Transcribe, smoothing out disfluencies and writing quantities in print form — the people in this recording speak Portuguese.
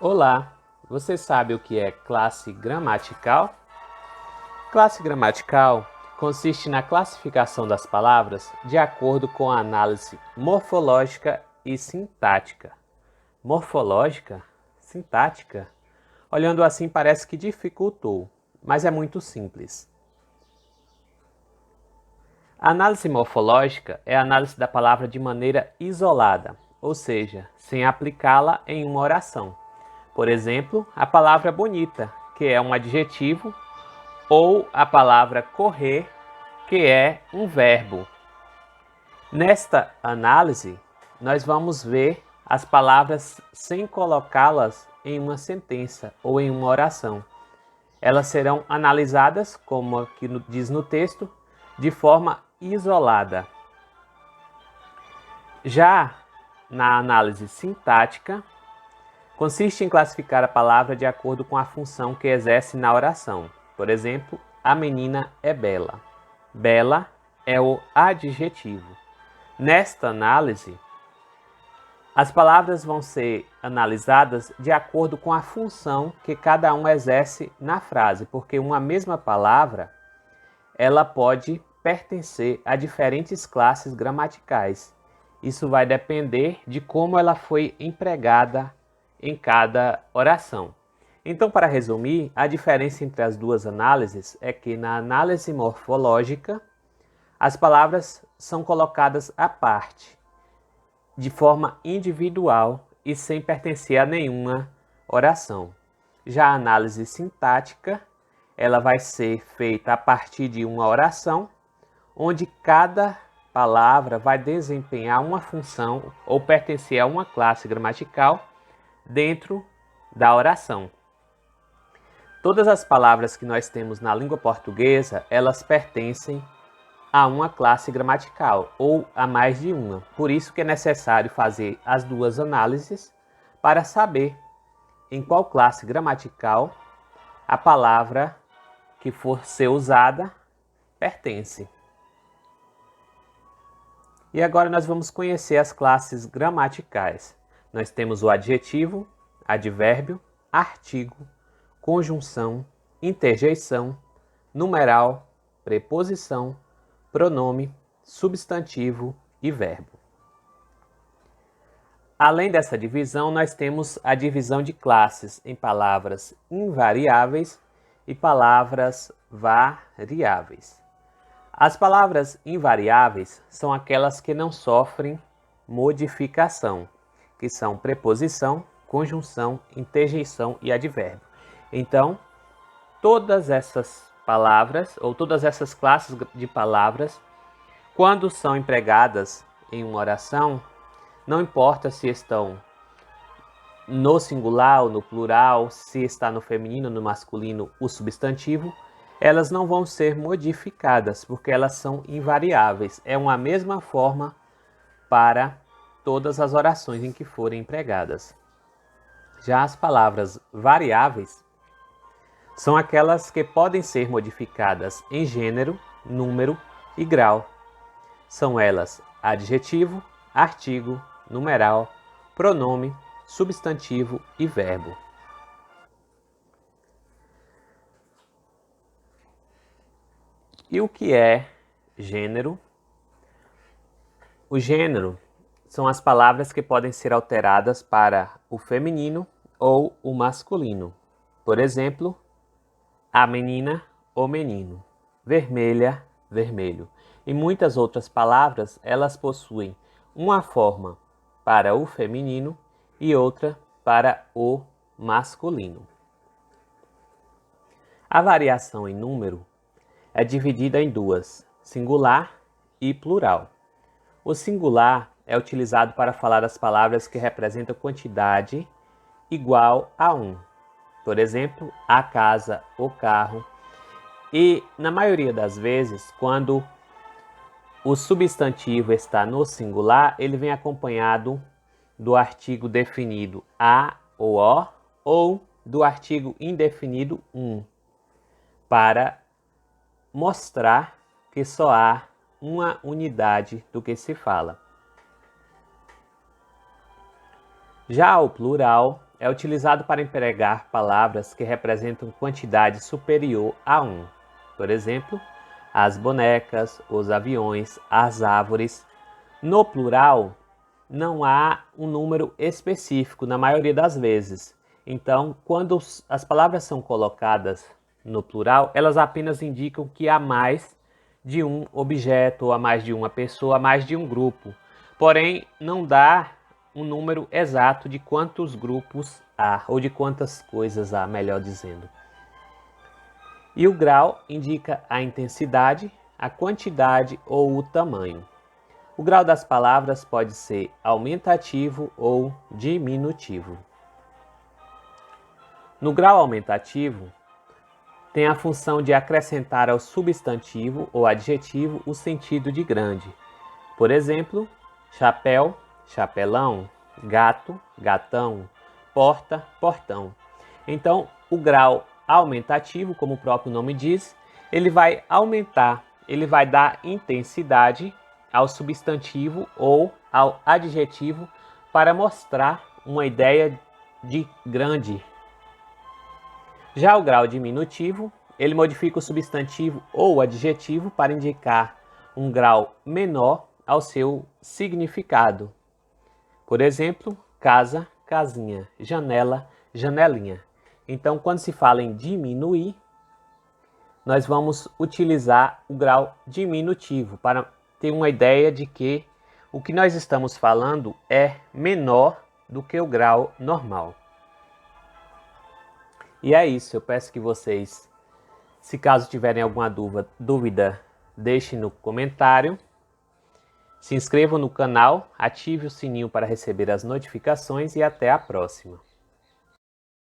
Olá, você sabe o que é classe gramatical? Classe gramatical consiste na classificação das palavras de acordo com a análise morfológica e sintática. Morfológica? Sintática? Olhando assim parece que dificultou, mas é muito simples. A análise morfológica é a análise da palavra de maneira isolada, ou seja, sem aplicá-la em uma oração. Por exemplo, a palavra bonita, que é um adjetivo, ou a palavra correr, que é um verbo. Nesta análise, nós vamos ver as palavras sem colocá-las em uma sentença ou em uma oração. Elas serão analisadas, como aqui diz no texto, de forma isolada. Já na análise sintática, consiste em classificar a palavra de acordo com a função que exerce na oração. Por exemplo, a menina é bela. Bela é o adjetivo. Nesta análise, as palavras vão ser analisadas de acordo com a função que cada um exerce na frase, porque uma mesma palavra, ela pode pertencer a diferentes classes gramaticais. Isso vai depender de como ela foi empregada em cada oração. Então, para resumir, a diferença entre as duas análises é que na análise morfológica, as palavras são colocadas à parte, de forma individual e sem pertencer a nenhuma oração. Já a análise sintática, ela vai ser feita a partir de uma oração, onde cada palavra vai desempenhar uma função ou pertencer a uma classe gramatical dentro da oração. Todas as palavras que nós temos na língua portuguesa, elas pertencem a uma classe gramatical ou a mais de uma. Por isso que é necessário fazer as duas análises para saber em qual classe gramatical a palavra que for ser usada pertence. E agora nós vamos conhecer as classes gramaticais. Nós temos o adjetivo, advérbio, artigo, conjunção, interjeição, numeral, preposição, pronome, substantivo e verbo. Além dessa divisão, nós temos a divisão de classes em palavras invariáveis e palavras variáveis. As palavras invariáveis são aquelas que não sofrem modificação, que são preposição, conjunção, interjeição e advérbio. Então, todas essas palavras, ou todas essas classes de palavras, quando são empregadas em uma oração, não importa se estão no singular ou no plural, se está no feminino ou no masculino o substantivo, elas não vão ser modificadas, porque elas são invariáveis. É uma mesma forma para todas as orações em que forem empregadas. Já as palavras variáveis são aquelas que podem ser modificadas em gênero, número e grau. São elas adjetivo, artigo, numeral, pronome, substantivo e verbo. E o que é gênero? O gênero são as palavras que podem ser alteradas para o feminino ou o masculino. Por exemplo, a menina, o menino, vermelha, vermelho. E muitas outras palavras, elas possuem uma forma para o feminino e outra para o masculino. A variação em número é dividida em duas, singular e plural. O singular é utilizado para falar das palavras que representam quantidade igual a 1. Por exemplo, a casa, o carro. E, na maioria das vezes, quando o substantivo está no singular, ele vem acompanhado do artigo definido a ou o, ou do artigo indefinido um, para mostrar que só há uma unidade do que se fala. Já o plural é utilizado para empregar palavras que representam quantidade superior a 1. Por exemplo, as bonecas, os aviões, as árvores. No plural, não há um número específico na maioria das vezes. Então, quando as palavras são colocadas no plural, elas apenas indicam que há mais de um objeto, ou há mais de uma pessoa, há mais de um grupo. Porém, não dá um número exato de quantos grupos há, ou de quantas coisas há, melhor dizendo. E o grau indica a intensidade, a quantidade ou o tamanho. O grau das palavras pode ser aumentativo ou diminutivo. No grau aumentativo, tem a função de acrescentar ao substantivo ou adjetivo o sentido de grande. Por exemplo, chapéu, chapelão, gato, gatão, porta, portão. Então, o grau aumentativo, como o próprio nome diz, ele vai aumentar, ele vai dar intensidade ao substantivo ou ao adjetivo para mostrar uma ideia de grande. Já o grau diminutivo, ele modifica o substantivo ou adjetivo para indicar um grau menor ao seu significado. Por exemplo, casa, casinha, janela, janelinha. Então, quando se fala em diminuir, nós vamos utilizar o grau diminutivo para ter uma ideia de que o que nós estamos falando é menor do que o grau normal. E é isso, eu peço que vocês, se caso tiverem alguma dúvida, deixem no comentário. Se inscrevam no canal, ative o sininho para receber as notificações e até a próxima.